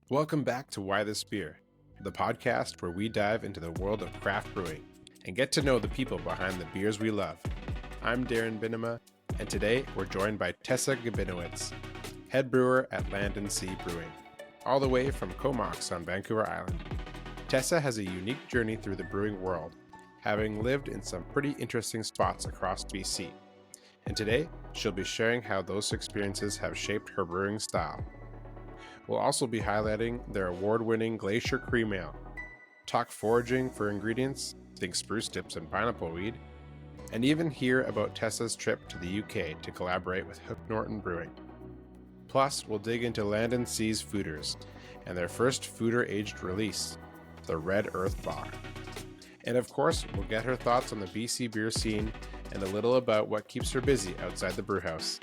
Welcome back to Why This Beer, the podcast where we dive into the world of craft brewing and get to know the people behind the beers we love. I'm Darren Binema, and today we're joined by Tessa Gabiniewicz, head brewer at Land & Sea Brewing, all the way from Comox on Vancouver Island. Tessa has a unique journey through the brewing world, having lived in some pretty interesting spots across BC. And today, she'll be sharing how those experiences have shaped her brewing style. We'll also be highlighting their award-winning Glacier Cream Ale, talk foraging for ingredients, think spruce tips and pineapple weed, and even hear about Tessa's trip to the UK to collaborate with Hook Norton Brewing. Plus, we'll dig into Land & Sea's Foeders and their first foeder-aged release, the Red Earth Bock. And of course, we'll get her thoughts on the BC beer scene and a little about what keeps her busy outside the brewhouse.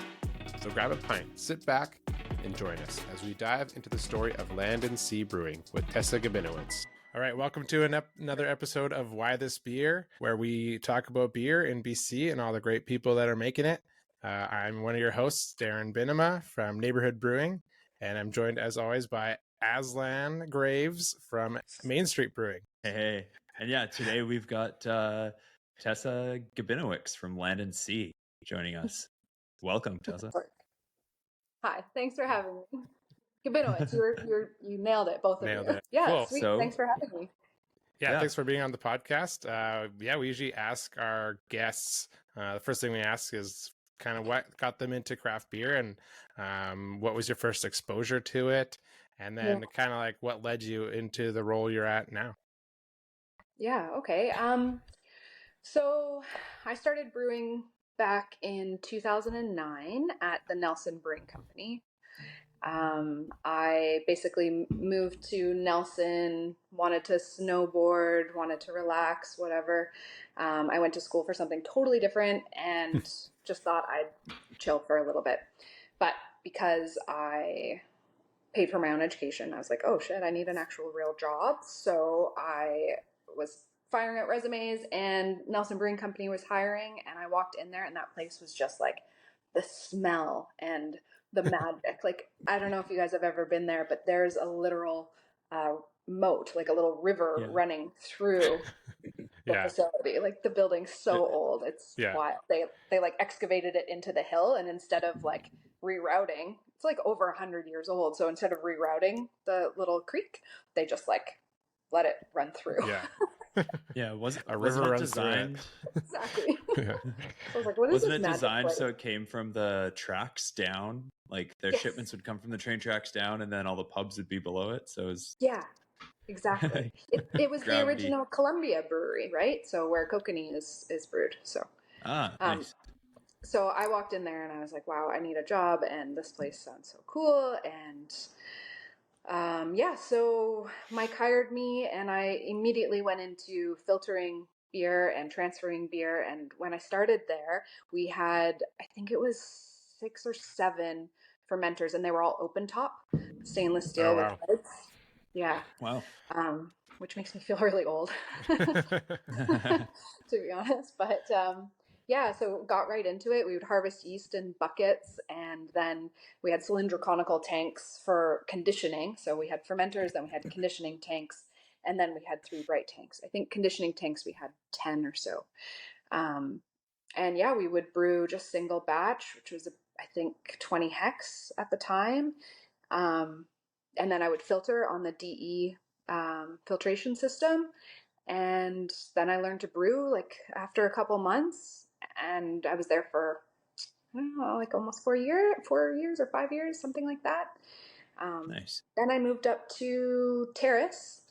So grab a pint, sit back, and join us as we dive into the story of Land & Sea Brewing with Tessa Gabiniewicz. All right, welcome to another episode of Why This Beer, where we talk about beer in BC and all the great people that are making it. I'm one of your hosts, Darren Binema from Neighborhood Brewing, and I'm joined as always by Aslan Graves from Main Street Brewing. Hey. And yeah, today we've got Tessa Gabiniewicz from Land & Sea joining us. Welcome, Tessa. Hi, thanks for having me. Gabiniewicz, you nailed it, both of you. It. Yeah, cool. sweet. So, thanks for having me. Yeah, thanks for being on the podcast. We usually ask our guests, the first thing we ask is kind of what got them into craft beer and what was your first exposure to it, and then kind of like what led you into the role you're at now. Yeah, okay. So I started brewing back in 2009 at the Nelson Brewing Company. I basically moved to Nelson, wanted to snowboard, wanted to relax, whatever. I went to school for something totally different and just thought I'd chill for a little bit. But because I paid for my own education, I was like, oh shit, I need an actual real job. So I was firing out resumes and Nelson Brewing Company was hiring, and I walked in there and that place was just like the smell and the magic. Like, I don't know if you guys have ever been there, but there's a literal moat, like a little river running through the facility. Like, the building's so old, it's wild. They like excavated it into the hill, and instead of like rerouting, it's like over 100 years old, so instead of rerouting the little creek, they just like let it run through. Was a river designed exactly. I was like, what is wasn't this it designed place? so it came from the tracks down, like their shipments would come from the train tracks down and then all the pubs would be below it, so it was exactly. It was the original Columbia brewery, right? So where kokanee is brewed. So nice. So I walked in there and I was like, wow, I need a job, and this place sounds so cool. And so Mike hired me, and I immediately went into filtering beer and transferring beer. And when I started there, we had, I think it was 6 or 7 fermenters, and they were all open top stainless steel with lids. Yeah. Wow. Which makes me feel really old, to be honest. But so got right into it. We would harvest yeast in buckets, and then we had cylindrical tanks for conditioning. So we had fermenters, then we had conditioning tanks, and then we had 3 bright tanks. I think conditioning tanks, we had 10 or so. We would brew just single batch, which was, I think, 20 hex at the time. And then I would filter on the DE filtration system. And then I learned to brew like after a couple months, and I was there for, I don't know, like almost 4 years or 5 years, something like that. Nice. Then I moved up to Terrace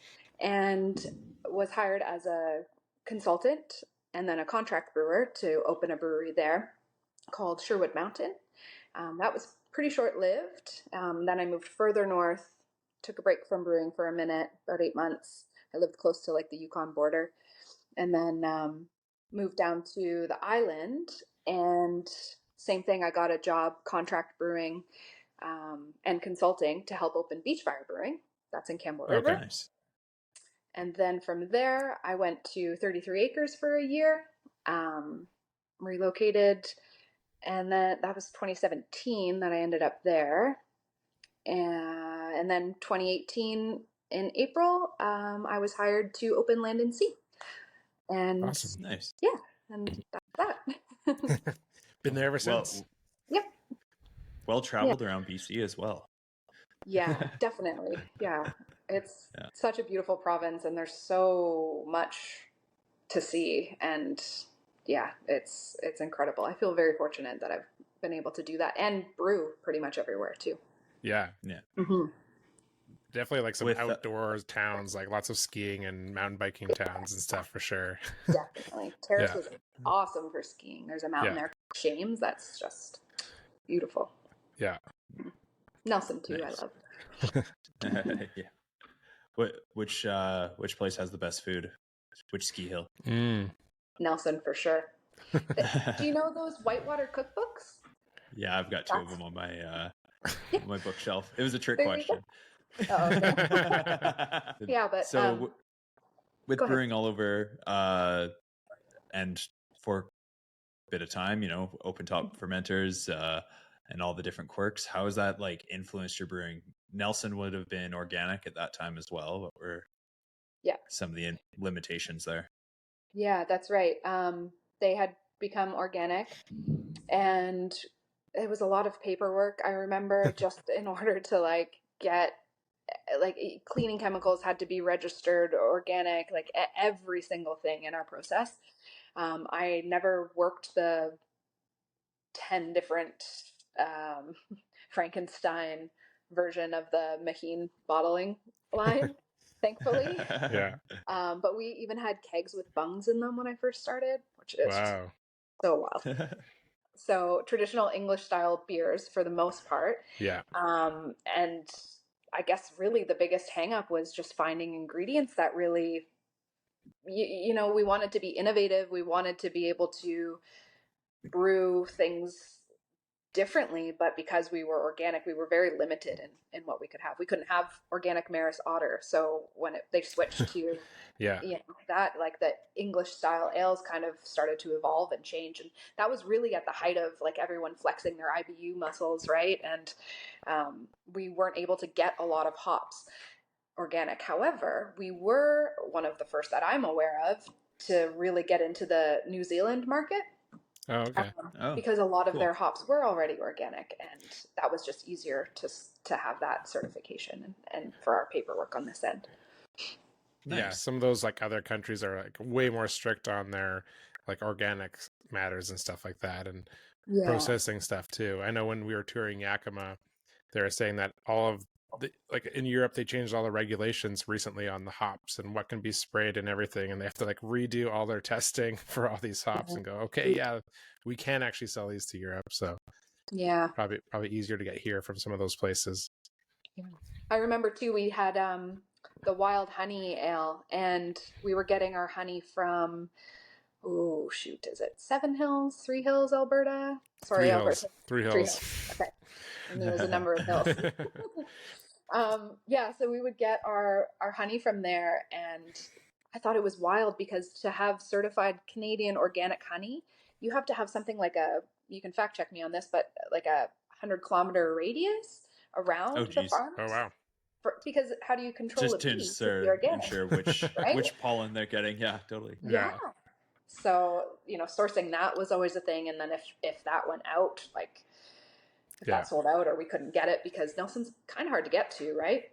and was hired as a consultant and then a contract brewer to open a brewery there called Sherwood Mountain. That was pretty short-lived. Then I moved further north, took a break from brewing for a minute, about 8 months. I lived close to like the Yukon border, and then moved down to the island, and same thing. I got a job contract brewing and consulting to help open Beachfire Brewing. That's in Campbell River. Nice. And then from there, I went to 33 Acres for a year, relocated, and then that was 2017 that I ended up there. And And then 2018 in April, I was hired to open Land and Sea. And Awesome. Nice. yeah, and that's that. Been there ever since. Yep. Well traveled around BC as well. Yeah, definitely. Yeah. It's such a beautiful province and there's so much to see, and yeah, it's incredible. I feel very fortunate that I've been able to do that and brew pretty much everywhere too. Yeah. Mm-hmm. Definitely like some outdoors towns, like lots of skiing and mountain biking towns and stuff for sure. Definitely. Terrace was awesome for skiing. There's a mountain there called Shames. That's just beautiful. Yeah. Nelson too, Nice. I love. Yeah. Which place has the best food? Which ski hill? Nelson for sure. Do you know those whitewater cookbooks? Yeah, I've got two of them on my my bookshelf. It was a trick There you question. Oh, okay. Yeah, but so with brewing all over and for a bit of time, open top fermenters and all the different quirks, how has that like influenced your brewing? Nelson would have been organic at that time as well. What were some of the limitations there? Yeah, that's right. They had become organic, and it was a lot of paperwork. I remember just in order to get cleaning chemicals had to be registered organic, like every single thing in our process. I never worked the 10 different Frankenstein version of the Maheen bottling line, thankfully. Yeah. But we even had kegs with bungs in them when I first started, which is so wild. So traditional English style beers for the most part. Yeah. And I guess really the biggest hang up was just finding ingredients that really, we wanted to be innovative. We wanted to be able to brew things differently, but because we were organic, we were very limited in what we could have. We couldn't have organic Maris Otter. So when they switched to that, like the English style ales kind of started to evolve and change. And that was really at the height of like everyone flexing their IBU muscles, right? And we weren't able to get a lot of hops organic. However, we were one of the first that I'm aware of to really get into the New Zealand market. Oh, okay. Because a lot of their hops were already organic, and that was just easier to have that certification and for our paperwork on this end. Nice. Yeah, some of those like other countries are like way more strict on their like organic matters and stuff like that, and processing stuff too. I know when we were touring Yakima, they were saying that all of like in Europe, they changed all the regulations recently on the hops and what can be sprayed and everything. And they have to like redo all their testing for all these hops and go, okay, we can actually sell these to Europe. So probably easier to get here from some of those places. Yeah. I remember too, we had the wild honey ale, and we were getting our honey from, is it 7 Hills, 3 Hills, Alberta? Sorry, Alberta. 3 Hills. Okay. And there was a number of hills. So we would get our honey from there, and I thought it was wild because to have certified Canadian organic honey, you have to have something like you can fact check me on this, but like a 100-kilometer radius around the farm. Oh, wow. Because how do you control just to ensure which which pollen they're getting? Yeah, totally. Yeah. So sourcing that was always a thing, and then if that went out, like if that sold out or we couldn't get it, because Nelson's kind of hard to get to, right?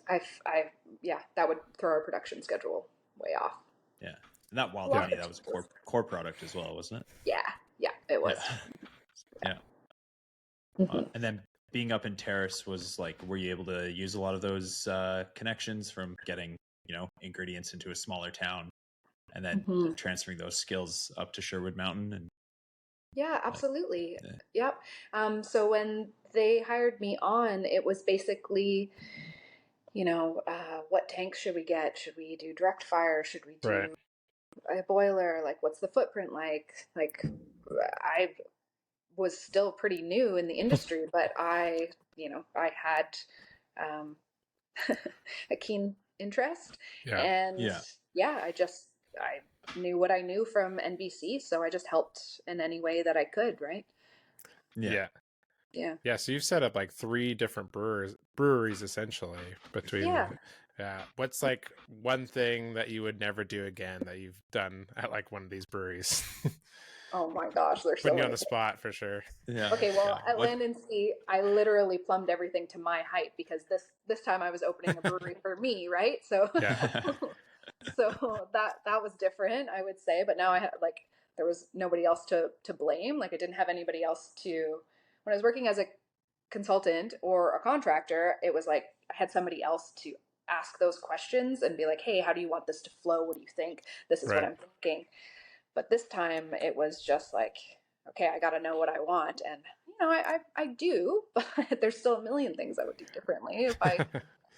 That would throw our production schedule way off. Yeah, and that wild honey, that was a core product as well, wasn't it? Yeah, it was. Yeah. And then being up in Terrace was like, were you able to use a lot of those connections from getting ingredients into a smaller town and then transferring those skills up to Sherwood Mountain? And yeah, absolutely. Yep. So when they hired me on, it was basically, what tanks should we get? Should we do direct fire? Should we do a boiler? Like, what's the footprint like? Like, I was still pretty new in the industry, but I had a keen interest. Yeah. And I knew what I knew from NBC, so I just helped in any way that I could, right? Yeah. Yeah, so you've set up like 3 different breweries essentially between yeah. What's like one thing that you would never do again that you've done at like one of these breweries? Oh my gosh, there's so Putting you on many the things. spot for sure. Yeah. Okay, well, Yeah. at Land and Sea, I literally plumbed everything to my height because this time I was opening a brewery for me, right? So Yeah. so that was different, I would say. But now I had like there was nobody else to blame. Like I didn't have anybody else to when I was working as a consultant or a contractor, it was like I had somebody else to ask those questions and be like, hey, how do you want this to flow? What do you think? This is what Right. I'm thinking. But this time it was just like, okay, I got to know what I want. And, I do, but there's still a million things I would do differently if I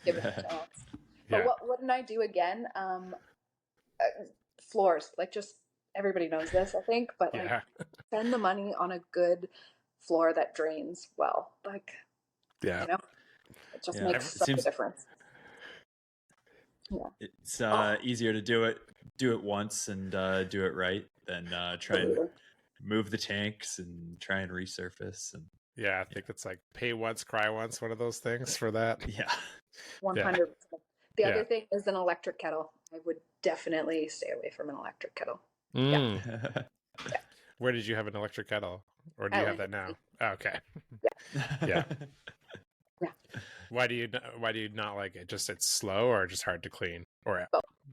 give it a chance. But Yeah. what wouldn't I do again? Floors, like just everybody knows this, I think, but like Yeah. spend the money on a good floor that drains well. Like, Yeah. it just Yeah. makes It such a seems difference. Yeah. it's easier to do it once and do it right than try and move the tanks and try and resurface. And Yeah, I think it's like pay once, cry once, one of those things for that. yeah. 100%. The Yeah. other thing is an electric kettle. I would definitely stay away from an electric kettle. Mm. Where did you have an electric kettle? Or do you have that now? Oh, okay. Yeah. Yeah. Why do you not like it? Just it's slow or just hard to clean? Or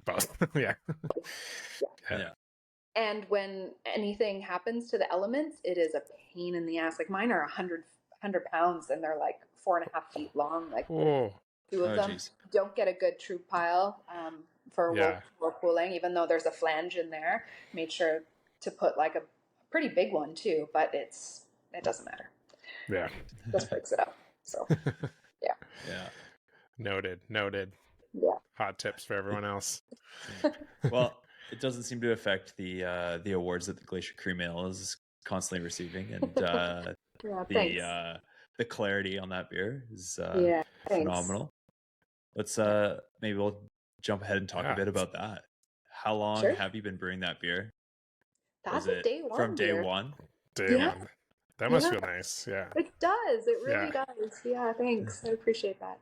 both. Yeah. Yeah. And when anything happens to the elements, it is a pain in the ass. Like mine are 100 pounds and they're like 4.5 feet long. Like Oh. 2 of them Geez. don't get a good true pile for Yeah. whirlpooling, even though there's a flange in there. Made sure to put like a pretty big one too, but it doesn't matter. Yeah. Just breaks it up. So Yeah. Noted. yeah. Hot tips for everyone else. Well, it doesn't seem to affect the awards that the Glacier Cream Ale is constantly receiving, and Thanks. the clarity on that beer is Thanks. phenomenal. Let's maybe we'll jump ahead and talk a bit about that. How long Sure. have you been brewing that beer? That's Was a it day one from day beer. one? Day Yeah. one. That must Yeah. feel nice. Yeah. It does. It really Yeah. does. Yeah, thanks. I appreciate that.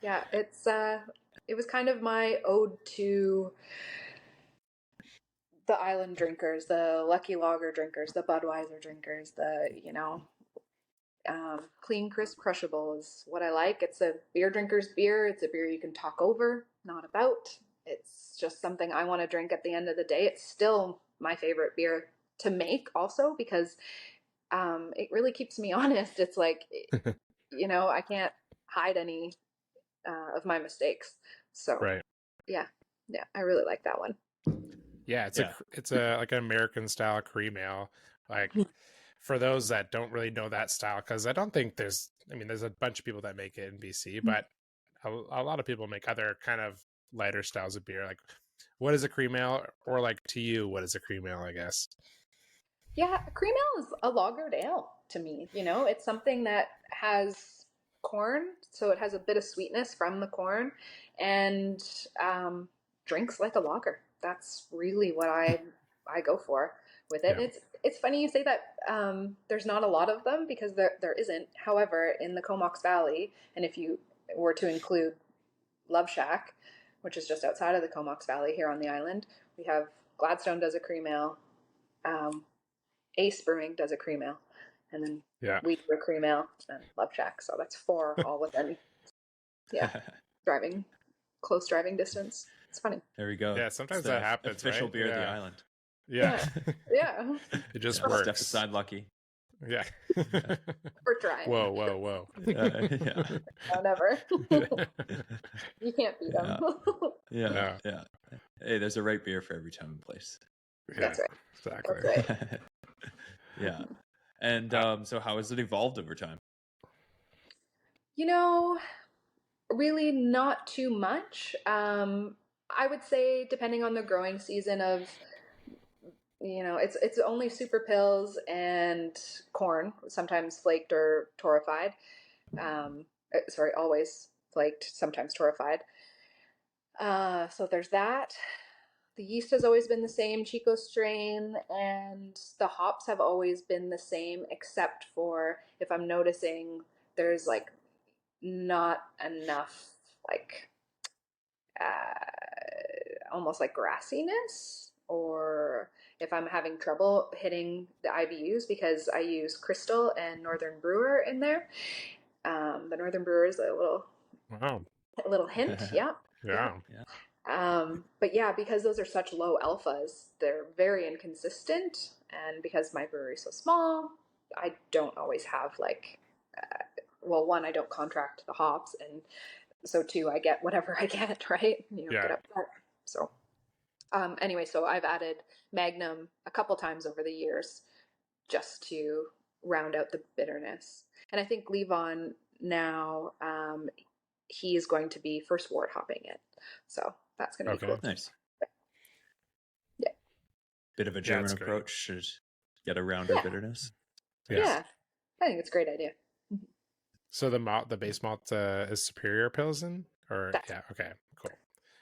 Yeah, it was kind of my ode to the island drinkers, the Lucky Lager drinkers, the Budweiser drinkers, the, clean, crisp, crushable is what I like. It's a beer drinker's beer. It's a beer you can talk over, not about. It's just something I want to drink at the end of the day. It's still my favorite beer to make also because it really keeps me honest. It's like, I can't hide any of my mistakes. So Right. yeah, I really like that one. Yeah, it's a like an American style cream ale. Like for those that don't really know that style, because I don't think there's a bunch of people that make it in BC, but a lot of people make other kind of lighter styles of beer. Like, what is a cream ale, or like to you, what is a cream ale? I guess. Yeah, a cream ale is a lagered ale to me. It's something that has corn, so it has a bit of sweetness from the corn, and drinks like a lager. That's really what I go for with it. Yeah. And it's funny you say that. There's not a lot of them because there isn't. However, in the Comox Valley, and if you were to include Love Shack, which is just outside of the Comox Valley here on the island, we have Gladstone does a cream ale. Ace Brewing does a cream ale, and then we do a cream ale and Love Shack. So that's 4 all within, close driving distance. It's funny. There we go. Yeah, sometimes It's that the happens. Official right? beer of the island. Yeah. Yeah. It just Step works. aside, Lucky. Yeah. We're trying. Whoa. Yeah. No, never. You can't beat them. Yeah. Hey, there's a right beer for every time and place. That's right. Exactly. That's right. Yeah. And so how has it evolved over time? Really not too much. I would say depending on the growing season of, it's only super pills and corn, sometimes flaked or torrefied. Always flaked, sometimes torrefied. So there's that. The yeast has always been the same, Chico strain, and the hops have always been the same, except for if I'm noticing there's like not enough like almost like grassiness, or if I'm having trouble hitting the IBUs because I use Crystal and Northern Brewer in there. The Northern Brewer is a little hint. Yeah. Yeah. But yeah, because those are such low alphas, they're very inconsistent. And because my brewery is so small, I don't always have like, one, I don't contract the hops, and so two, I get whatever I get, right? You don't get upset. So anyway, so I've added Magnum a couple times over the years just to round out the bitterness. And I think Levon now, he is going to be first wort hopping it. So that's going to be cool. Nice. Yeah. Bit of a German approach should get a rounder bitterness. Yeah. I think it's a great idea. So the base malt is Superior Pilsen, or okay, cool.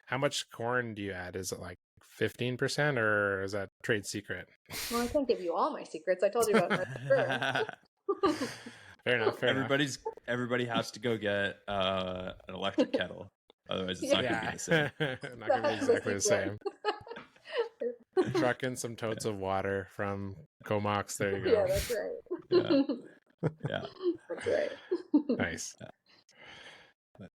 How much corn do you add? Is it like 15%, or is that trade secret? Well, I can't give you all my secrets. I told you about my Fair enough. Everybody has to go get an electric kettle, otherwise it's not going to be the same. Not going to be exactly the same. Truck in some totes of water from Comox. There you go. Yeah, that's right. Yeah. That's right. Nice.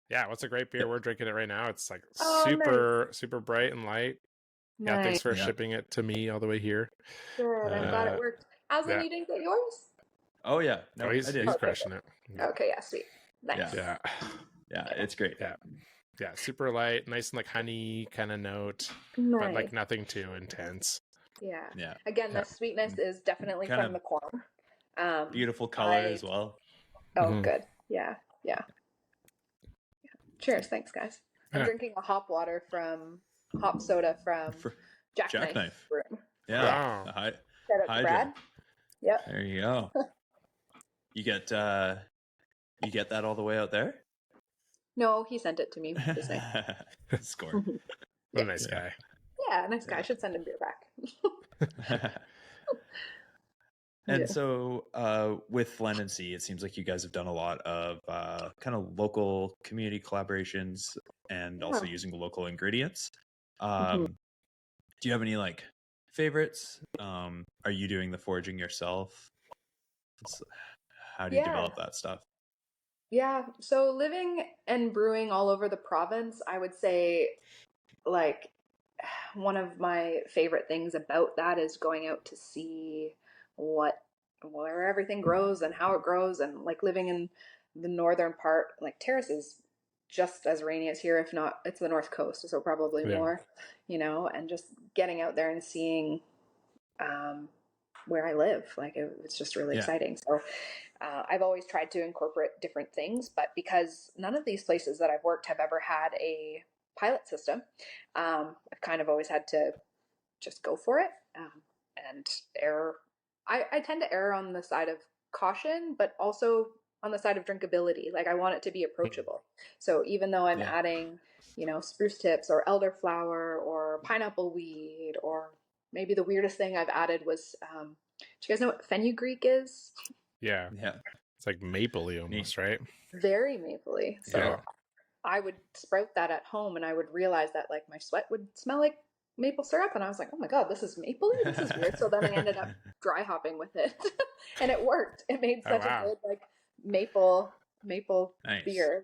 Yeah, what's a great beer? We're drinking it right now. It's like super bright and light. Nice. Yeah, thanks for shipping it to me all the way here. Good. I'm glad it worked. Aslan, you didn't get yours? Oh yeah, no, he's I did. He's crushing it. Okay, yeah, sweet. Nice. Yeah, it's great. Yeah, super light, nice and like honey kind of note, but like nothing too intense. Yeah. Again, the sweetness is definitely from the corn. Beautiful color as well. Oh, good. Yeah. Cheers. Thanks, guys. I'm drinking a hop soda from Jackknife Brewing. Yeah. Wow. Shout out to Brad. Yep. There you go. You get that all the way out there? No, he sent it to me. Score. What a nice guy. Yeah, nice guy. I should send him beer back. And so with Blend and See, it seems like you guys have done a lot of kind of local community collaborations and also using local ingredients. Do you have any like favorites? Are you doing the foraging yourself? How do you develop that stuff? Yeah, so living and brewing all over the province, I would say like one of my favorite things about that is going out to see where everything grows and how it grows, and like living in the northern part, like Terrace is just as rainy as here, if not, it's the north coast, so probably more, and just getting out there and seeing where I live, like it's just really exciting. So I've always tried to incorporate different things, but because none of these places that I've worked have ever had a pilot system, I've kind of always had to just go for it and err. I tend to err on the side of caution, but also on the side of drinkability. Like I want it to be approachable. So even though I'm adding, spruce tips or elderflower or pineapple weed, or maybe the weirdest thing I've added was, do you guys know what fenugreek is? Yeah. It's like mapley almost, right? Very mapley. So I would sprout that at home, and I would realize that like my sweat would smell like maple syrup, and I was like, oh my god, this is mapley? This is weird. So then I ended up dry hopping with it and it worked. It made such a good like maple beer.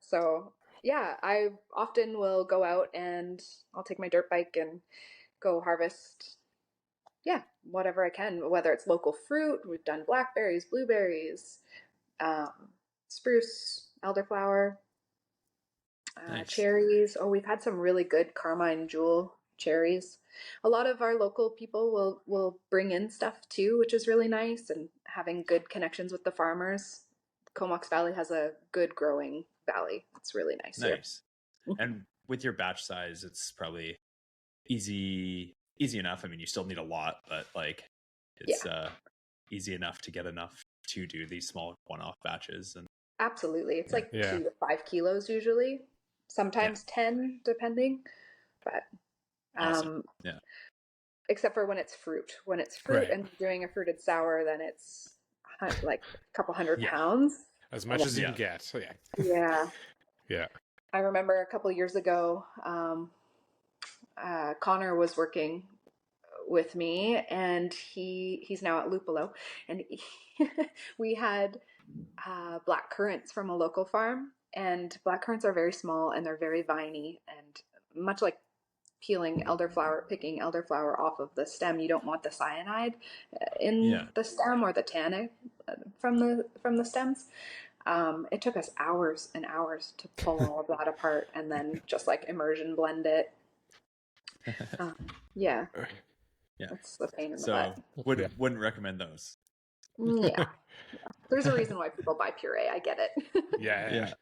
So yeah, I often will go out and I'll take my dirt bike and go harvest whatever I can, whether it's local fruit. We've done blackberries, blueberries, spruce, elderflower, cherries. Oh, we've had some really good Carmine Jewel cherries. A lot of our local people will bring in stuff too, which is really nice, and having good connections with the farmers. Comox Valley has a good growing valley. It's really nice. And with your batch size, it's probably easy enough. I mean, you still need a lot, but like it's easy enough to get enough to do these small one-off batches. And absolutely, it's like 2 to 5 kilos usually, sometimes 10 depending. But Awesome. Yeah. Except for when it's fruit. When it's fruit Right. and doing a fruited sour, then it's like a couple hundred Yeah. pounds. As much as you can get. So yeah. Yeah. Yeah. I remember a couple years ago, Connor was working with me, and he's now at Lupolo, and we had black currants from a local farm, and black currants are very small and they're very viney, and much like picking elderflower off of the stem, you don't want the cyanide in the stem or the tannin from the stems. It took us hours and hours to pull all of that apart and then just like immersion blend it. Yeah. It's a pain in the butt. Wouldn't recommend those. Yeah. There's a reason why people buy puree. I get it. Yeah.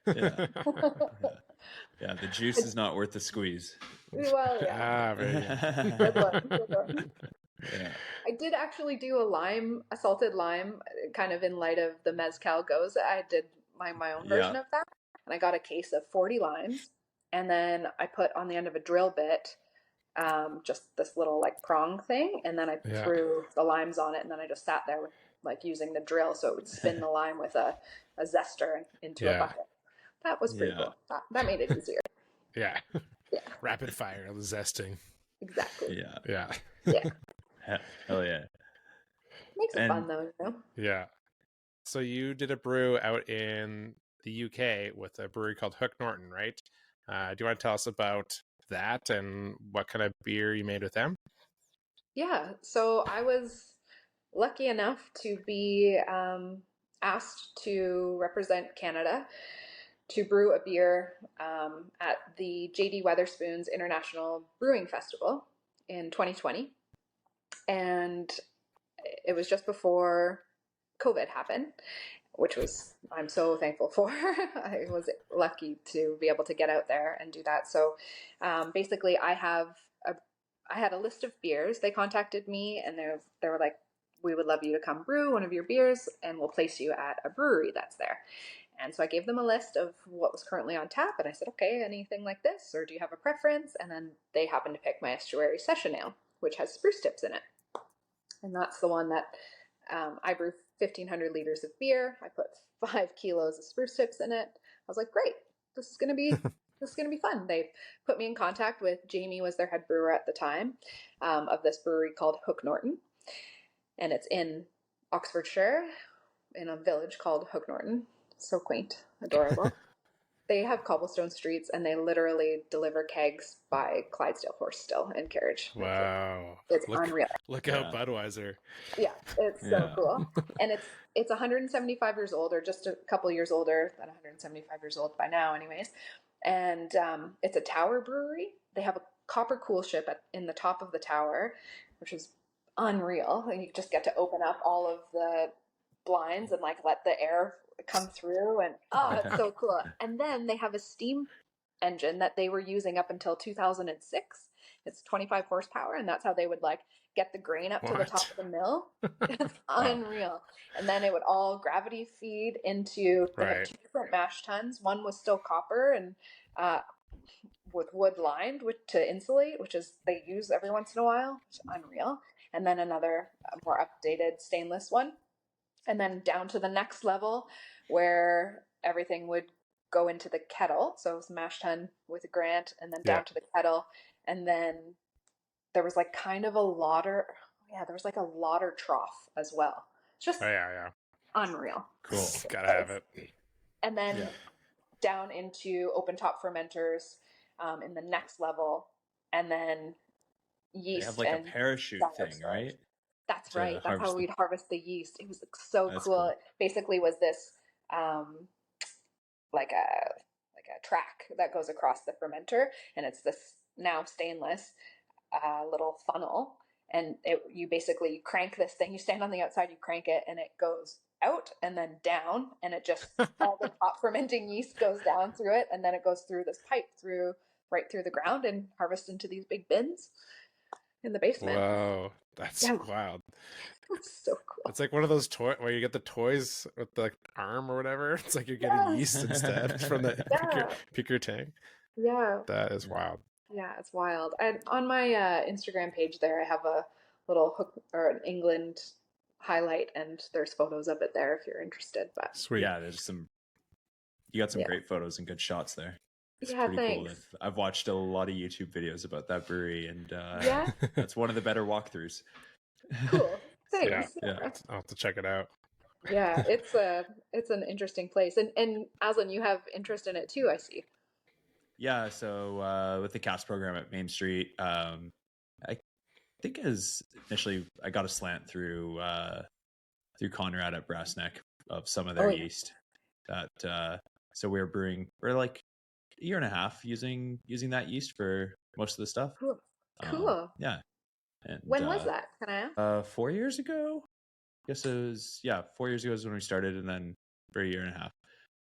Yeah, the juice is not worth the squeeze. Well, yeah. Very good. Good one. Yeah. I did actually do a salted lime, kind of in light of the mezcal goes. I did my own version of that, and I got a case of 40 limes, and then I put on the end of a drill bit just this little like prong thing, and then I threw the limes on it, and then I just sat there with like using the drill so it would spin the lime with a zester into a bucket. That was pretty cool. That made it easier. Yeah. Rapid fire zesting. Exactly. Yeah. Hell yeah. Makes it fun though, you know? Yeah. So you did a brew out in the UK with a brewery called Hook Norton, right? Do you want to tell us about that and what kind of beer you made with them? Yeah. So I was lucky enough to be asked to represent Canada to brew a beer at the J.D. Wetherspoon's International Brewing Festival in 2020. And it was just before COVID happened, which I'm so thankful for. I was lucky to be able to get out there and do that. So basically I had a list of beers. They contacted me and they were like, we would love you to come brew one of your beers and we'll place you at a brewery that's there. And so I gave them a list of what was currently on tap, and I said, okay, anything like this, or do you have a preference? And then they happened to pick my Estuary Session Ale, which has spruce tips in it. And that's the one that I brew 1,500 liters of beer. I put 5 kilos of spruce tips in it. I was like, great, this is gonna be fun. They put me in contact with Jamie, was their head brewer at the time, of this brewery called Hook Norton, and it's in Oxfordshire, in a village called Hook Norton. So quaint, adorable. They have cobblestone streets, and they literally deliver kegs by Clydesdale horse still in carriage. Wow, it's unreal. Look out, Budweiser. Yeah, it's so cool. And it's 175 years old, or just a couple years older than 175 years old by now, anyways. And it's a tower brewery. They have a copper coolship in the top of the tower, which is unreal. And you just get to open up all of the blinds and like let the air come through, and it's so cool. And then they have a steam engine that they were using up until 2006. It's 25 horsepower, and that's how they would like get the grain up to the top of the mill. It's unreal. And then it would all gravity feed into they have 2 different mash tuns. One was still copper and with wood lined to insulate, which is they use every once in a while. It's unreal. And then another more updated stainless one. And then down to the next level where everything would go into the kettle. So it was a mash tun with a grant, and then down to the kettle. And then there was like kind of a lauder. Yeah, there was like a lauder trough as well. It's just unreal. Cool. Gotta have it. And then down into open top fermenters in the next level. And then yeast. They have like a parachute thing, right? That's right. That's how we'd harvest the yeast. It was so cool. It basically was this like a track that goes across the fermenter, and it's this now stainless little funnel, and you crank this thing. You stand on the outside, you crank it, and it goes out and then down, and it just all the top fermenting yeast goes down through it, and then it goes through this pipe right through the ground and harvest into these big bins in the basement. Wow, that's wild. That's so cool. It's like one of those toys where you get the toys with the arm or whatever. It's like you're getting yeast instead from the pick your tank. Yeah. That is wild. Yeah, it's wild. And on my Instagram page there, I have a little Hook or an England highlight, and there's photos of it there if you're interested. But Sweet. Yeah, you got some Yeah. great photos and good shots there. It's Yeah, pretty cool. thanks. I've watched a lot of YouTube videos about that brewery, and Yeah, that's one of the better walkthroughs. cool. Yeah. Thanks. Yeah. I'll have to check it out. Yeah, it's an interesting place. And Aslan, you have interest in it too, I see. Yeah, so with the CAST program at Main Street, I think as initially I got a slant through Conrad at Brass Neck of some of their yeast. That so we're like a year and a half using that yeast for most of the stuff. Cool. Yeah. And When was that? Can I ask? 4 years ago. I guess it was 4 years ago is when we started, and then for a year and a half.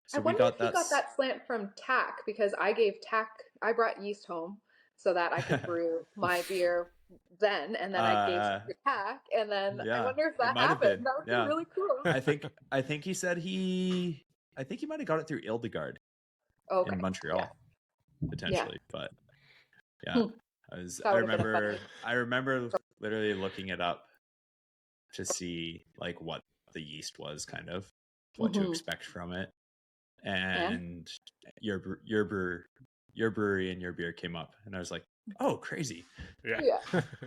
So I wonder if you got that slant from TAC, because I brought yeast home so that I could brew my beer then, and then I gave some to TAC, and then I wonder if that happened. That would be really cool. I think he said he might have got it through Ildegard in Montreal, potentially. But yeah, I remember literally looking it up to see like what the yeast was, kind of what to expect from it, and your brewery and your beer came up, and I was like, oh, crazy.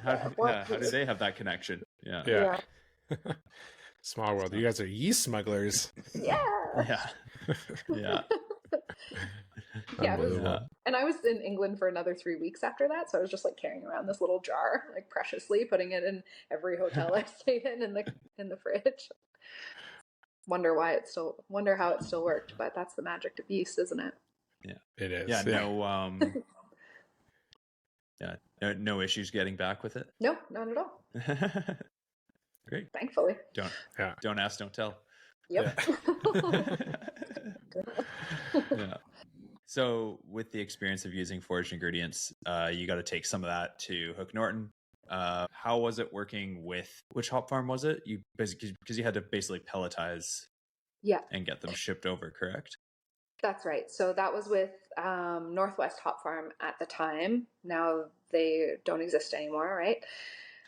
How did they have that connection? Yeah. Small world. You guys are yeast smugglers. Yeah. And I was in England for another 3 weeks after that, so I was just like carrying around this little jar, like preciously, putting it in every hotel I stayed in the fridge. Wonder how it still worked, but that's the magic of yeast, isn't it? Yeah, it is. No issues getting back with it. No, not at all. Great. Thankfully. Don't ask, don't tell. Yep. Yeah. So with the experience of using foraged ingredients, you got to take some of that to Hook Norton. How was it working with, which hop farm was it? You basically, because you had to basically pelletize and get them shipped over, correct? That's right. So that was with Northwest Hop Farm at the time. Now they don't exist anymore, right?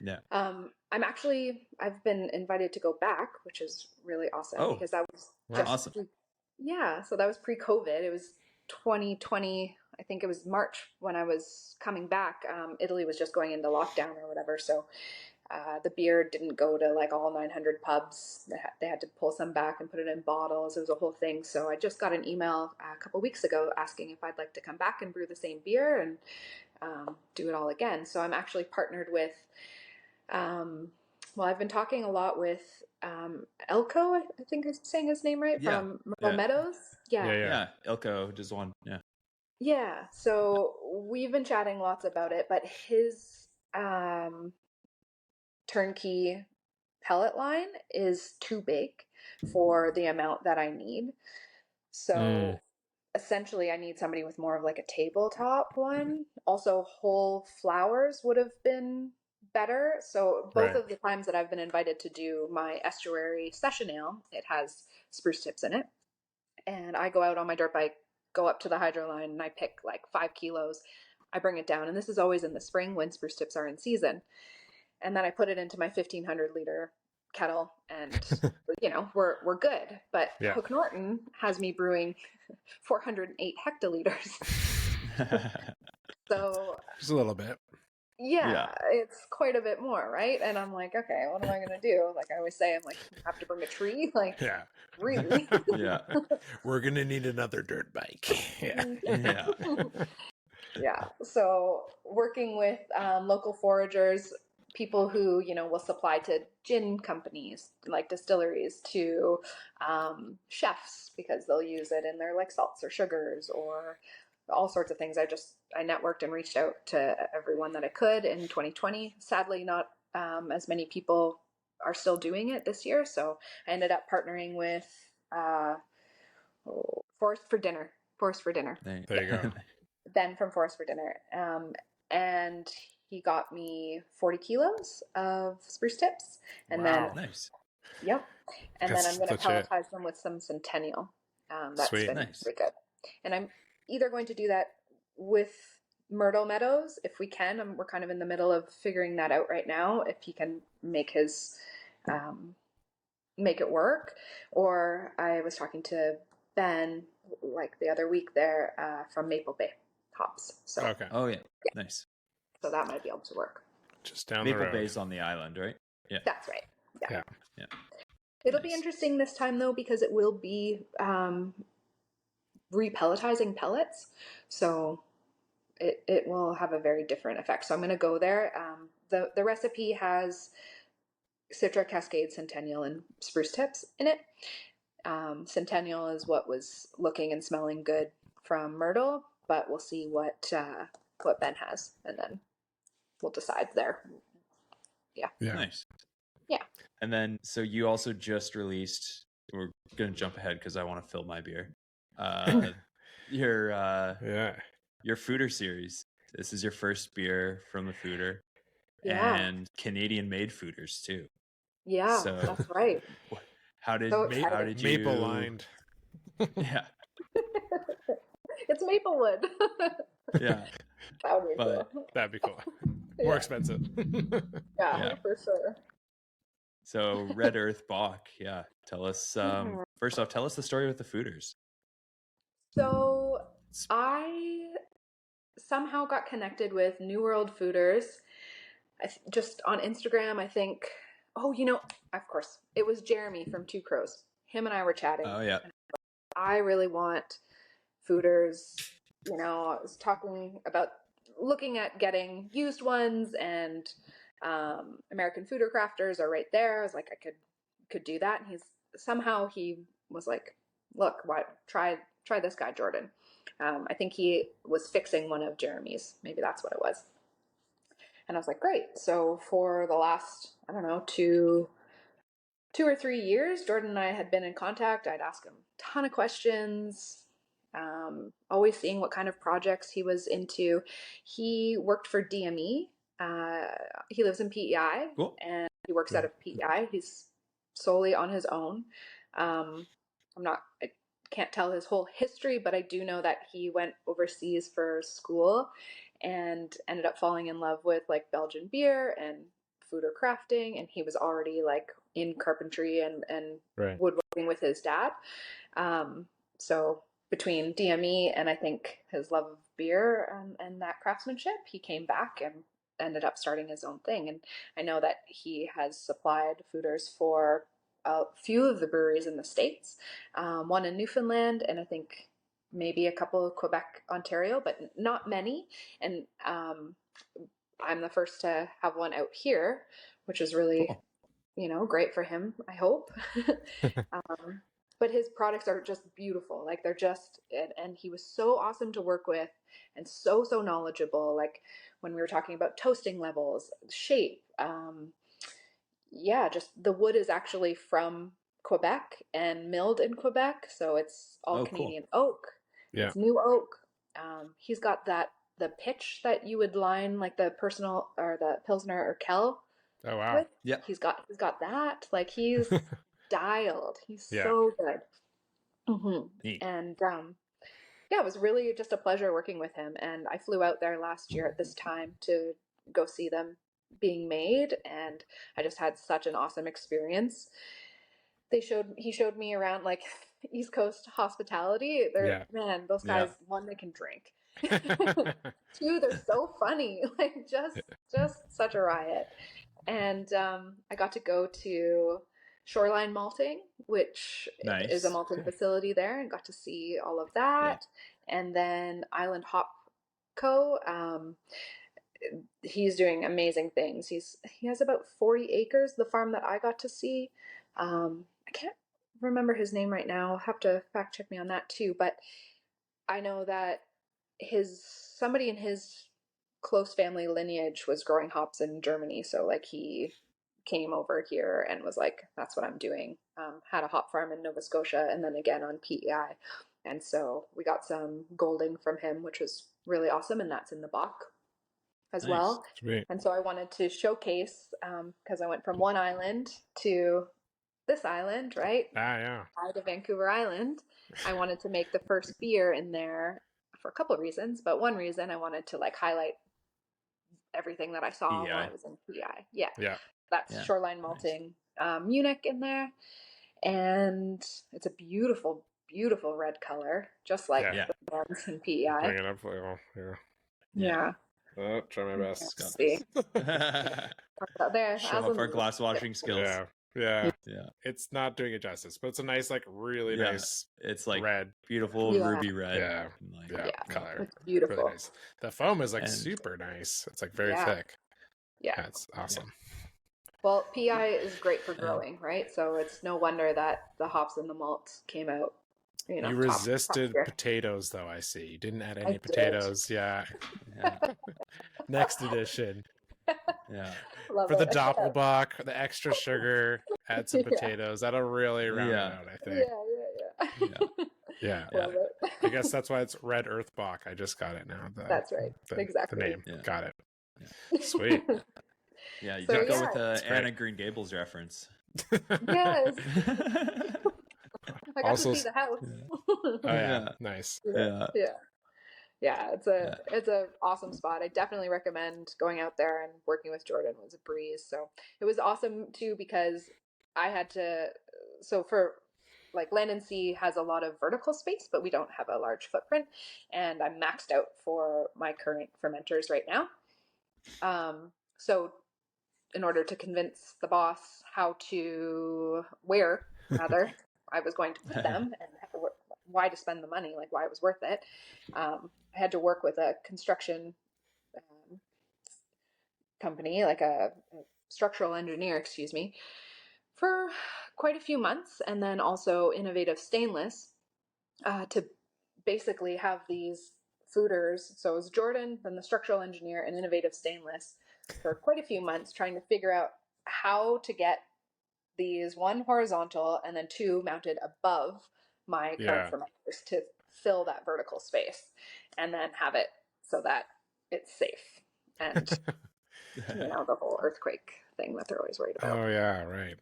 Yeah. I've been invited to go back, which is really awesome because that was awesome. So that was pre-COVID. It was 2020. I think it was March when I was coming back. Italy was just going into lockdown or whatever. So the beer didn't go to like all 900 pubs. They had to pull some back and put it in bottles. It was a whole thing. So I just got an email a couple weeks ago asking if I'd like to come back and brew the same beer and do it all again. So I'm actually partnered with, I've been talking a lot with Elko, I think I'm saying his name right, from Myrtle Meadows. Yeah. Elko just one. Yeah. So we've been chatting lots about it, but his turnkey pellet line is too big for the amount that I need. So essentially I need somebody with more of like a tabletop one. Also whole flowers would have been better. So both of the times that I've been invited to do my estuary session ale, it has spruce tips in it. And I go out on my dirt bike, go up to the hydro line, and I pick like 5 kilos. I bring it down, and this is always in the spring when spruce tips are in season. And then I put it into my 1,500 liter kettle, and we're good. But Hook Norton has me brewing 408 hectoliters. So just a little bit. Yeah, it's quite a bit more, right? And I'm like, okay, what am I gonna do? Like I always say, I'm like, you have to bring a tree, like, really? We're gonna need another dirt bike. So working with local foragers, people who will supply to gin companies, like distilleries, to chefs because they'll use it in their like salts or sugars or all sorts of things. I networked and reached out to everyone that I could in 2020. Sadly, not as many people are still doing it this year. So I ended up partnering with Forest for Dinner. There you go. Ben from Forest for Dinner. And he got me 40 kilos of spruce tips. And then, nice. Yep. And then I'm going to pelletize them with some Centennial. That's been really good. And I'm either going to do that with Myrtle Meadows, if we can. We're kind of in the middle of figuring that out right now, if he can make his make it work. Or I was talking to Ben like the other week there from Maple Bay hops. So Okay. Oh yeah. Nice. so that might be able to work. Just down Maple the road. Bay's on the island, right? Yeah. That's right. Yeah. Yeah. It'll Nice. be interesting this time though, because it will be repelletizing pellets. So it will have a very different effect. So I'm going to go there. The recipe has Citra, Cascade, Centennial, and Spruce tips in it. Centennial is what was looking and smelling good from Myrtle, but we'll see what Ben has, and then we'll decide there. Yeah. Nice. Yeah. And then, so you also just released. We're gonna jump ahead because I want to fill my beer. Your Foeder series. This is your first beer from the Foeder, and Canadian-made Foeders too. Yeah, So, that's right. How did So how did you maple lined? Yeah, It's Maplewood. yeah. That would be But- cool. That'd be cool. More Yeah. expensive. Yeah, for sure. So Red Earth Bock. Yeah, tell us. First off, tell us the story with the Foeders. So I somehow got connected with New World Foeders just on Instagram. I think, of course, it was Jeremy from Two Crows. Him and I were chatting. Oh yeah. I really want Foeders. I was talking about looking at getting used ones, and American Foeder Crafters are right there. I was like, I could do that. And he was like, look, try this guy, Jordan. I think he was fixing one of Jeremy's. Maybe that's what it was. And I was like, great. So for the last, I don't know, two or 3 years, Jordan and I had been in contact. I'd ask him a ton of questions, always seeing what kind of projects he was into. He worked for DME. He lives in PEI, Cool. and he works out of PEI. He's solely on his own. I can't tell his whole history, but I do know that he went overseas for school and ended up falling in love with like Belgian beer and foeder crafting, and he was already like in carpentry and woodworking with his dad. So between DME and I think his love of beer and that craftsmanship, he came back and ended up starting his own thing. And I know that he has supplied foeders for a few of the breweries in the States, one in Newfoundland, and I think maybe a couple of Quebec, Ontario, but not many. And I'm the first to have one out here, which is really, great for him, I hope. But his products are just beautiful. Like they're just, and he was so awesome to work with and so knowledgeable. Like when we were talking about toasting levels, shape, just the wood is actually from Quebec and milled in Quebec. So it's all Canadian oak. Yeah. It's new oak. He's got the pitch that you would line like the personal or the Pilsner or Kel. Oh wow. With. Yeah. He's got that. Like he's dialed. He's Yeah. so good. Mm-hmm. Neat. And it was really just a pleasure working with him. And I flew out there last year at this time to go see them being made, and I just had such an awesome experience. He showed me around like East Coast hospitality. Man, those guys, one, they can drink. Two, they're so funny. Like just such a riot. And I got to go to Shoreline Malting, which is a malting facility there, and got to see all of that. Yeah. And then Island Hop Co. He's doing amazing things. He has about 40 acres, the farm that I got to see. I can't remember his name right now. I'll have to fact check me on that too. But I know that somebody in his close family lineage was growing hops in Germany. So like he came over here and was like, that's what I'm doing. Had a hop farm in Nova Scotia and then again on PEI. And so we got some golding from him, which was really awesome. And that's in the Bock as well. Sweet. And so I wanted to showcase, because I went from one island to this island, right? Yeah. To Vancouver Island. I wanted to make the first beer in there for a couple of reasons, but one reason I wanted to like highlight everything that I saw while I was in PI. Yeah. Yeah. That's Shoreline Malting Munich in there. And it's a beautiful, beautiful red color, just like the ones in PEI. Bring it up for you. Yeah. Oh, try my best. See. There. Show off our glass washing skills. Yeah. It's not doing it justice, but it's a nice, like, really nice. It's like red, beautiful ruby red. Color. It's beautiful. Really nice. The foam is like super nice. It's like very thick. Yeah, it's awesome. Well, PI is great for growing, right? So it's no wonder that the hops and the malt came out. You resisted potatoes, though. I see you didn't add any potatoes. Yeah. Next edition. Love for the Doppelbock, the extra sugar, add some potatoes. That'll really round it out, I think. Yeah. I guess that's why it's Red Earth Bock. I just got it now. That's right. Exactly. The name. Got it. Sweet. Yeah, you gotta go with the Anna Green Gables reference. Yes. I got to see the house. Nice. Yeah, it's a awesome spot. I definitely recommend going out there, and working with Jordan was a breeze. So it was awesome too, because I had to, for like Land and Sea has a lot of vertical space, but we don't have a large footprint, and I'm maxed out for my current fermenters right now. So in order to convince the boss where I was going to put them and why to spend the money, like why it was worth it, I had to work with a construction company, like a structural engineer, for quite a few months, and then also Innovative Stainless to basically have these foeders. So it was Jordan, then the structural engineer, and Innovative Stainless for quite a few months trying to figure out how to get these, one, horizontal, and then two, mounted above my current fermenters to fill that vertical space, and then have it so that it's safe. And the whole earthquake thing that they're always worried about. Oh yeah, right.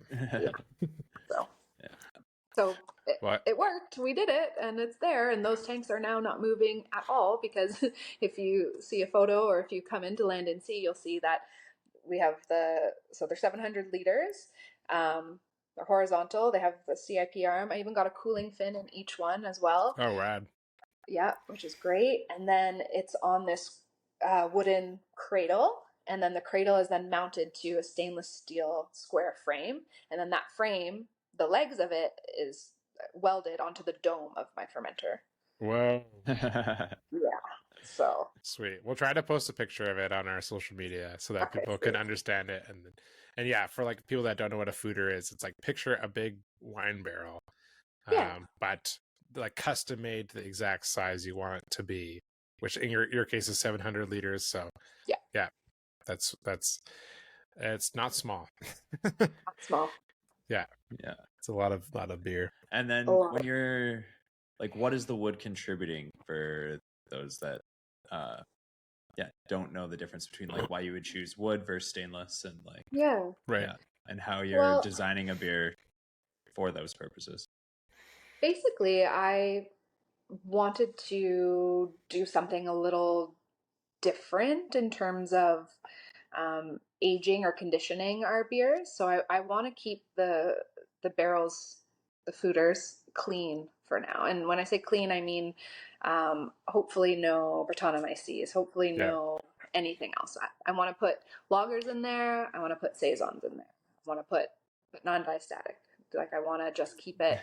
So it worked. We did it, and it's there. And those tanks are now not moving at all, because if you see a photo, or if you come into Land and Sea, you'll see that we have they're 700 liters. They're horizontal. They have the CIP arm. I even got a cooling fin in each one as well. Oh, rad. Yeah, which is great. And then it's on this wooden cradle. And then the cradle is then mounted to a stainless steel square frame. And then that frame, the legs of it, is welded onto the dome of my fermenter. Whoa. So sweet. We'll try to post a picture of it on our social media so that people can understand it. And yeah, for like people that don't know what a foeder is, it's like, picture a big wine barrel, but like custom made to the exact size you want it to be, which in your case is 700 liters. So yeah, that's it's not small. Not small. Yeah. It's a lot of beer. And then when you're like, what is the wood contributing for those that don't know the difference between like why you would choose wood versus stainless, and like and how you're designing a beer for those purposes? Basically, I wanted to do something a little different in terms of aging or conditioning our beers. So I want to keep the barrels, the foeders, clean for now. And when I say clean, I mean hopefully no Brettanomyces, hopefully no anything else. I want to put lagers in there. I want to put saisons in there. I want to put non-diastatic. Like, I want to just keep it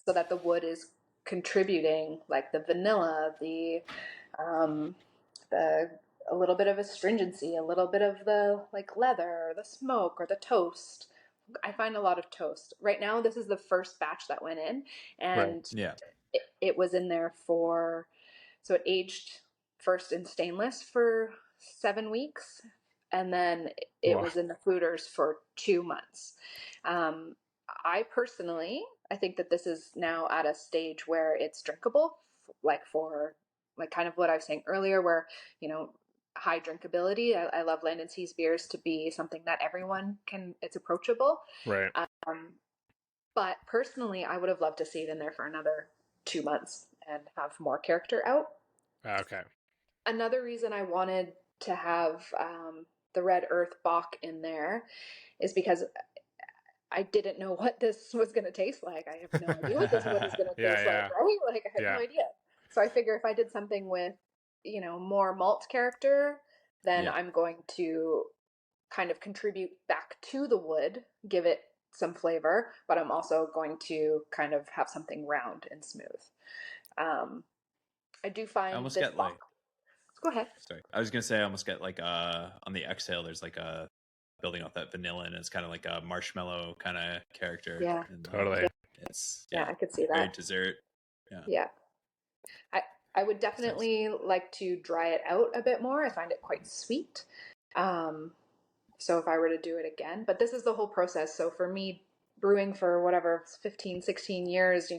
so that the wood is contributing, like the vanilla, the a little bit of astringency, a little bit of the like leather or the smoke or the toast. I find a lot of toast. Right now, this is the first batch that went in, and it was in there so it aged first in stainless for 7 weeks, and then it was in the foeders for 2 months. I personally, I think that this is now at a stage where it's drinkable, for kind of what I was saying earlier, where, high drinkability. I love Land and Sea's beers to be something that everyone it's approachable. Right. But personally, I would have loved to see it in there for another 2 months and have more character out. Okay. Another reason I wanted to have the Red Earth Bock in there is because I didn't know what this was going to taste like. I have no idea what this wood is going to taste like, right? Like, I had no idea. So I figure if I did something with, more malt character, then I'm going to kind of contribute back to the wood, give it some flavor, but I'm also going to kind of have something round and smooth. I do find I almost this get like, go ahead. sorry, I was gonna say I almost get like on the exhale there's like a building off that vanilla, and it's kind of like a marshmallow kind of character. Yeah, and, totally. It's I could see that. Very dessert. Yeah. I would definitely like to dry it out a bit more. I find it quite sweet. So if I were to do it again, but this is the whole process. So for me, brewing for whatever 15, 16 years,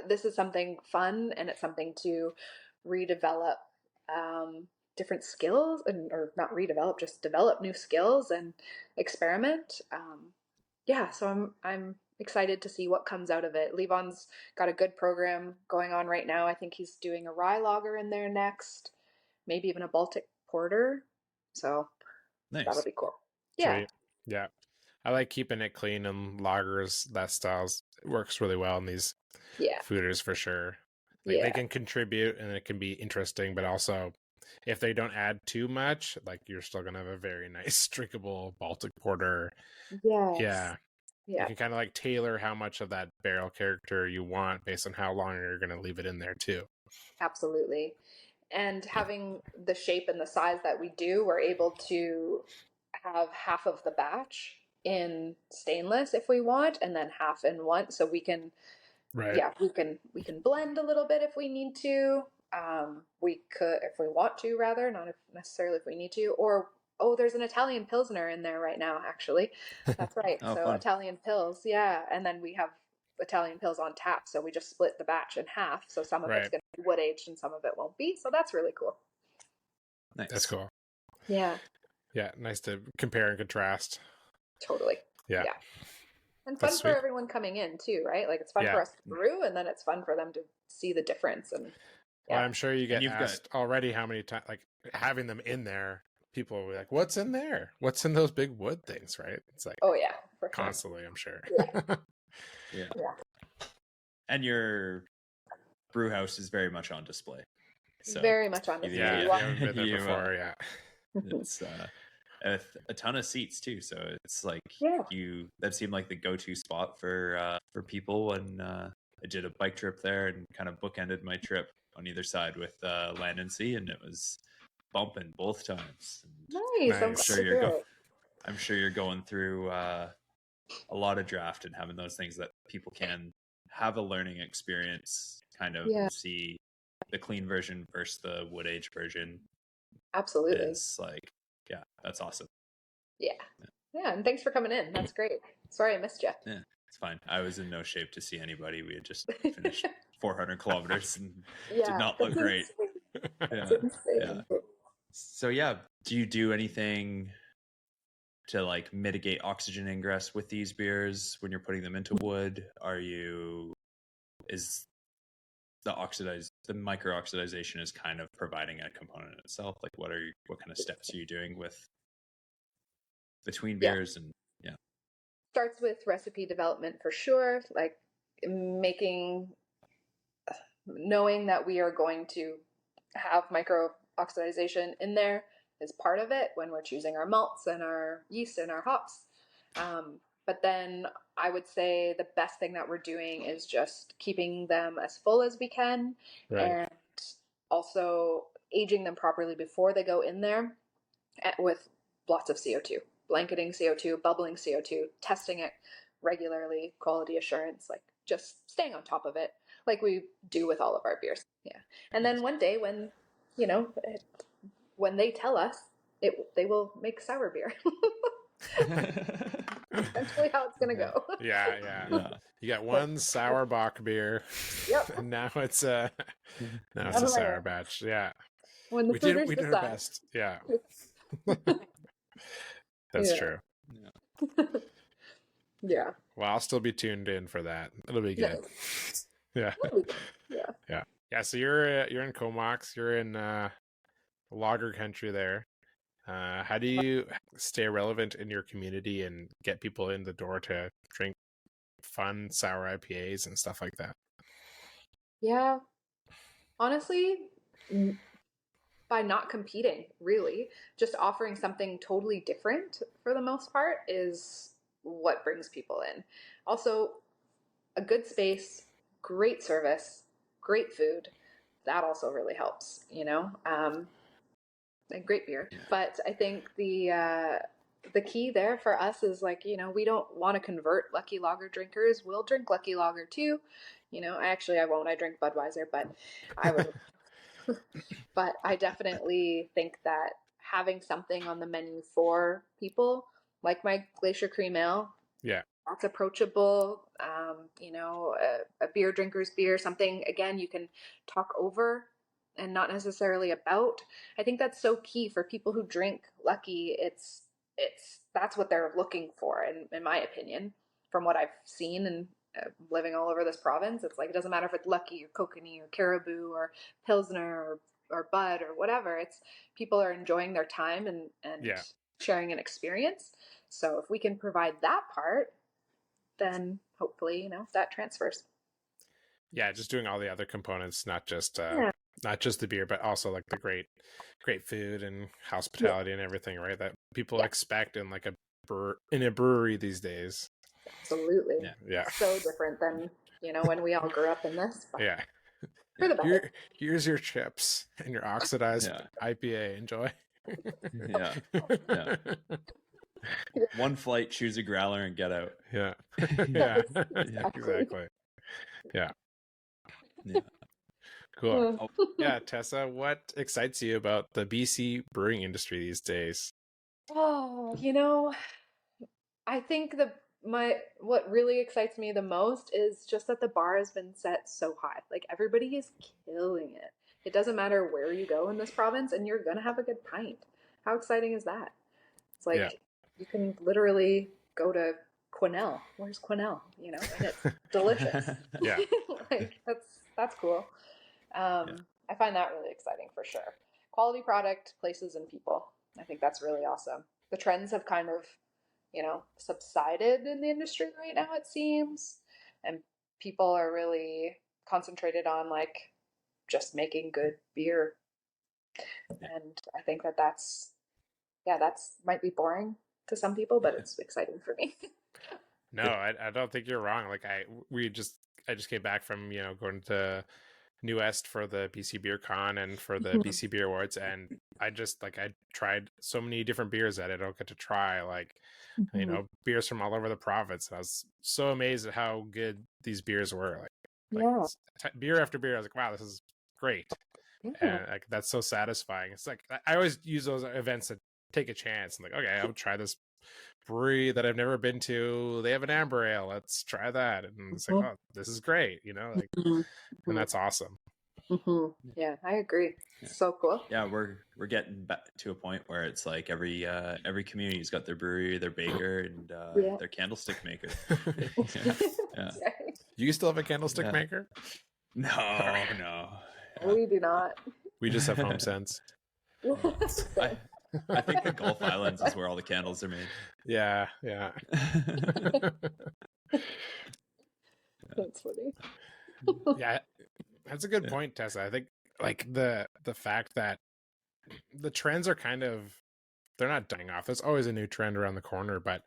this is something fun, and it's something to redevelop different skills, or not redevelop, just develop new skills and experiment. So I'm excited to see what comes out of it. Levon's got a good program going on right now. I think he's doing a rye lager in there next, maybe even a Baltic porter. So nice. That'll be cool. Yeah. Sweet. Yeah. I like keeping it clean, and lagers, that styles works really well in these foeders for sure. Like they can contribute and it can be interesting, but also if they don't add too much, like you're still gonna have a very nice drinkable Baltic porter. Yes. Yeah. Yeah. You can kind of like tailor how much of that barrel character you want based on how long you're gonna leave it in there too. Absolutely. And having the shape and the size that we do, we're able to have half of the batch in stainless if we want, and then half in one. So we can, we can blend a little bit if we need to. We could, if we want to, rather, not necessarily if we need to. Or there's an Italian Pilsner in there right now, actually. That's right. So fun. Italian Pils, yeah. And then we have Italian Pils on tap, so we just split the batch in half. So some of it's going to be wood aged and some of it won't be. So that's really cool. Nice. That's cool. Yeah. Yeah, nice to compare and contrast. Totally. Yeah. And fun for everyone coming in too, right? Like it's fun for us to brew, and then it's fun for them to see the difference. And well, I'm sure you get asked already how many times, like having them in there, people will be like, "What's in there? What's in those big wood things?" Right? It's like, oh yeah, for constantly. Sure. I'm sure. Yeah. And your brew house is very much on display. So very much on display. Yeah, I haven't been there before. Yeah. It's a ton of seats too, so it's like that seemed like the go-to spot for people when I did a bike trip there and kind of bookended my trip on either side with land and sea, and it was bumping both times. And nice. I'm sure you're going through a lot of draft and having those things that people can have a learning experience, kind of see the clean version versus the wood age version. Absolutely. It's like, yeah, that's awesome. Yeah, and thanks for coming in. That's great. Sorry I missed you. Yeah, it's fine. I was in no shape to see anybody. We had just finished 400 kilometers and did not look great. Yeah. So do you do anything to like mitigate oxygen ingress with these beers when you're putting them into wood? Is the micro oxidization is kind of providing a component itself? Like what kind of steps are you doing between beers? And starts with recipe development for sure, like knowing that we are going to have micro oxidization in there is part of it when we're choosing our malts and our yeast and our hops. But then I would say the best thing that we're doing is just keeping them as full as we can, and also aging them properly before they go in there with lots of CO2, blanketing CO2, bubbling CO2, testing it regularly, quality assurance, like just staying on top of it like we do with all of our beers. Yeah. And then one day when, when they tell us, they will make sour beer. Essentially how it's going to go. Yeah. You got one sour Bock beer. Yep. And now it's a sour batch. Yeah. When we did our best. Yeah. That's true. Yeah. Well, I'll still be tuned in for that. It'll be good. Yeah. Yeah. Yeah, so you're in Comox, you're in lager country there. How do you stay relevant in your community and get people in the door to drink fun sour IPAs and stuff like that? Yeah, honestly, by not competing, really, just offering something totally different for the most part is what brings people in. Also, a good space, great service, great food. That also really helps, and great beer. Yeah. But I think the key there for us is like, we don't want to convert Lucky Lager drinkers. We'll drink Lucky Lager too. I won't. I drink Budweiser, but I would. But I definitely think that having something on the menu for people, like my Glacier Cream Ale, Yeah. that's approachable. A beer drinker's beer, something again you can talk over and not necessarily about. I think that's so key for people who drink Lucky. It's that's what they're looking for, in my opinion, from what I've seen and living all over this province. It's like it doesn't matter if it's Lucky or Kokanee or Caribou or Pilsner or Bud or whatever. It's people are enjoying their time and Yeah. sharing an experience. So if we can provide that part, then hopefully, that transfers. Yeah, just doing all the other components, not just Yeah. not just the beer, but also like the great food and hospitality and everything, right? That people expect in like in a brewery these days. Absolutely. Yeah. So different than, when we all grew up in this. But Yeah. for the better. Here's your chips and your oxidized IPA. Enjoy. Yeah. One flight, choose a growler and get out. Yeah. Yes, Exactly. Yeah. Yeah. Cool. Yeah, Tessa, what excites you about the BC brewing industry these days? Oh, I think what really excites me the most is just that the bar has been set so high. Like everybody is killing it. It doesn't matter where you go in this province and you're gonna have a good pint. How exciting is that? It's like you can literally go to Quesnel. Where's Quesnel? And it's delicious. Yeah. Like that's cool. I find that really exciting for sure. Quality product, places, and people. I think that's really awesome. The trends have kind of, subsided in the industry right now, it seems. And people are really concentrated on like just making good beer. And I think that's might be boring to some people, but it's exciting for me. No, I don't think you're wrong. Like I just came back from, going to New West for the BC Beer Con and for the BC Beer Awards, and I tried so many different beers that I don't get to try, like beers from all over the province. And I was so amazed at how good these beers were. Beer after beer, I was like, wow, this is great. And like that's so satisfying. It's like I always use those events to take a chance. I'm like, okay, I'll try this brewery that I've never been to. They have an amber ale. Let's try that. And it's like, oh, this is great, and that's awesome. Yeah, I agree. So cool. Yeah, we're getting back to a point where it's like every community's got their brewery, their baker, and their candlestick maker. Yeah. You still have a candlestick maker? No. We do not. We just have home sense. I think the Gulf Islands is where all the candles are made. Yeah. That's funny. Yeah, that's a good point, Tessa. I think like the fact that the trends are they're not dying off. There's always a new trend around the corner, but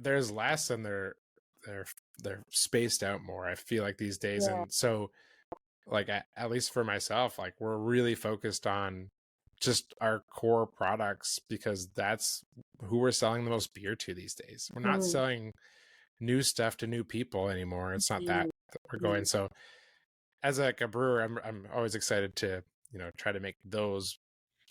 there's less and they're spaced out more, I feel like, these days. And so like at least for myself, like we're really focused on just our core products because that's who we're selling the most beer to these days. We're not selling new stuff to new people anymore. It's not that we're going. So as like a brewer, I'm always excited to, try to make those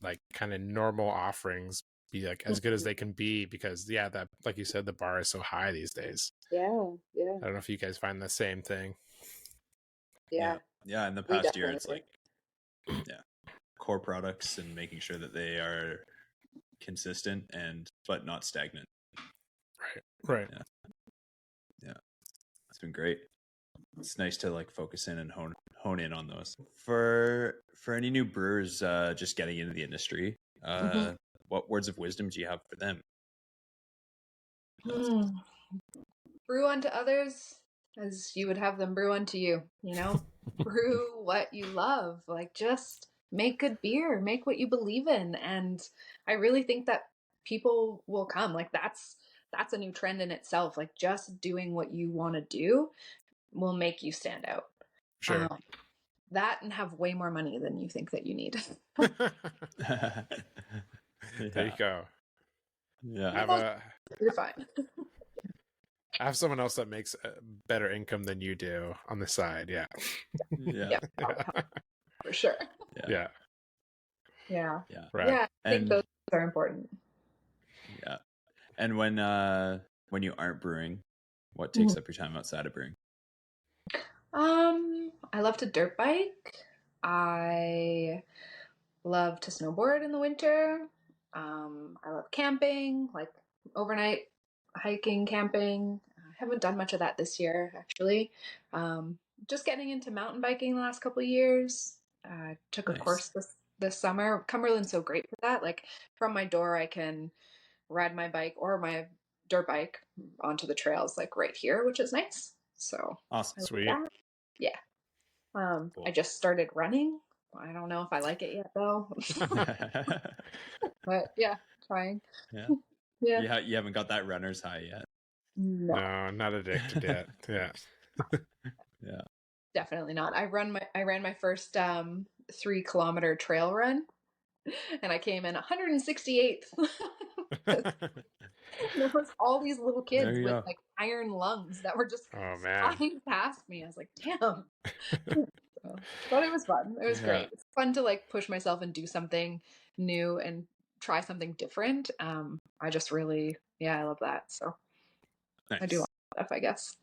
like kind of normal offerings be like as good as they can be because that, like you said, the bar is so high these days. Yeah. I don't know if you guys find the same thing. Yeah. In the past year it's like core products and making sure that they are consistent but not stagnant. Right. Yeah, it's been great. it's nice to like focus in and hone in on those. For any new brewers just getting into the industry, what words of wisdom do you have for them? Brew unto others as you would have them brew unto you, you know? Brew what you love. Like, just make good beer, make what you believe in. And I really think that people will come. Like, that's a new trend in itself. Like, just doing what you want to do will make you stand out. Sure. That and have way more money than you think that you need. There you go. Yeah. You're fine. I have someone else that makes a better income than you do on the side. Yeah. Yeah. For sure. Yeah. Yeah. Right. Yeah. I think those are important. Yeah. And when you aren't brewing, what takes up your time outside of brewing? I love to dirt bike. I love to snowboard in the winter. I love camping, like overnight hiking, camping. I haven't done much of that this year, actually. Just getting into mountain biking the last couple of years. Took a course this summer. Cumberland's so great for that. Like, from my door, I can ride my bike or my dirt bike onto the trails, like right here, which is nice. So awesome. Sweet. Yeah. Cool. I just started running. I don't know if I like it yet, though. But yeah, trying. Yeah. You haven't got that runner's high yet. No, not addicted yet. Yeah. Yeah. Definitely not. I ran my first 3-kilometer trail run, and I came in 168th. There was all these little kids with like iron lungs that were just flying past me. I was like, damn. But it was fun. It was great. It's fun to like push myself and do something new and try something different. I just really, I love that. So nice. I do want stuff, I guess.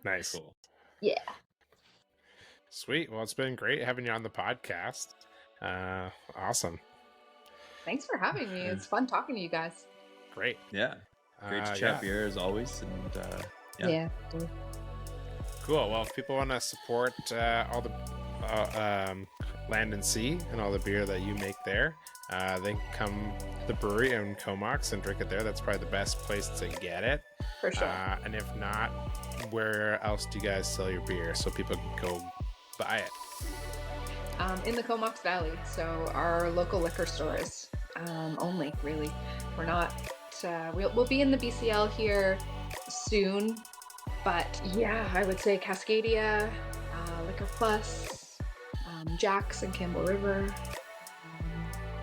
Nice. Cool. Yeah. Sweet. Well, it's been great having you on the podcast. Awesome. Thanks for having me. It's fun talking to you guys. Great. Yeah. Great to chat beer as always. And yeah. Cool. Well, if people want to support all the Land and Sea and all the beer that you make there, they can come to the brewery in Comox and drink it there. That's probably the best place to get it. For sure. And if not, where else do you guys sell your beer so people can go buy it? In the Comox Valley. So our local liquor stores only, really. We're not, we'll be in the BCL here soon. But yeah, I would say Cascadia, Liquor Plus, Jack's and Campbell River.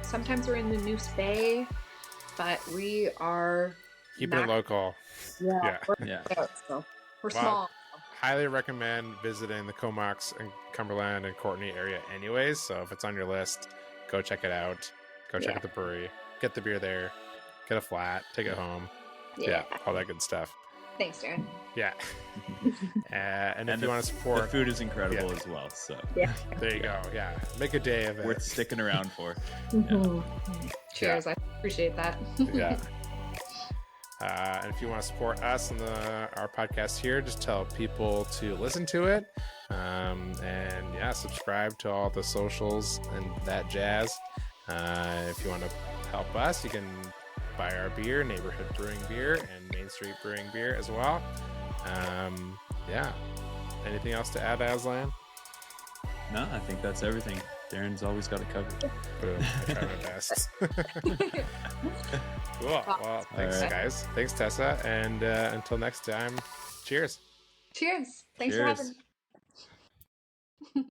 Sometimes we're in the Noose Bay, but we are keeping it local. Yeah. So we're small. Highly recommend visiting the Comox and Cumberland and Courtenay area anyways. So if it's on your list, go check it out. Go check out the brewery. Get the beer there. Get a flat. Take it home. Yeah, all that good stuff. Thanks, Darren. Yeah. And if you want to support... The food is incredible as well. So there you go. Yeah. Make a day of it. Worth sticking around for. Cheers. I appreciate that. Yeah. And if you want to support us and our podcast here, just tell people to listen to it. And subscribe to all the socials and that jazz. If you want to help us, you can buy our beer, Neighborhood Brewing Beer and Main Street Brewing Beer as well. Anything else to add, Aslan? No, I think that's everything. Darren's always got it covered. Boom. I try my best. Cool. Well, thanks, guys. Thanks, Tessa. And until next time, cheers. Cheers. Thanks for having me.